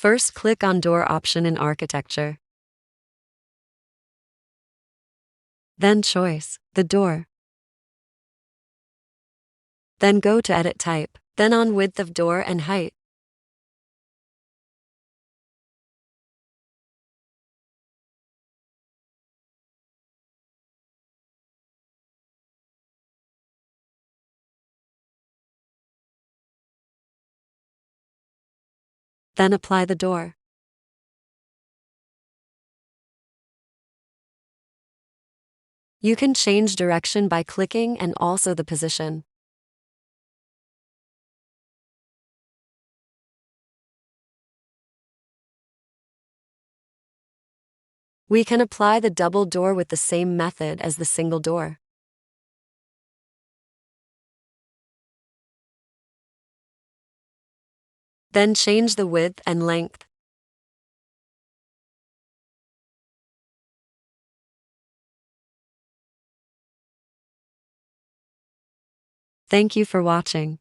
First, click on Door option in Architecture. Then choose the door. Then go to Edit Type. Then on Width of Door and Height. Then apply the door. You can change direction by clicking and also the position. We can apply the double door with the same method as the single door. Then change the width and length. Thank you for watching.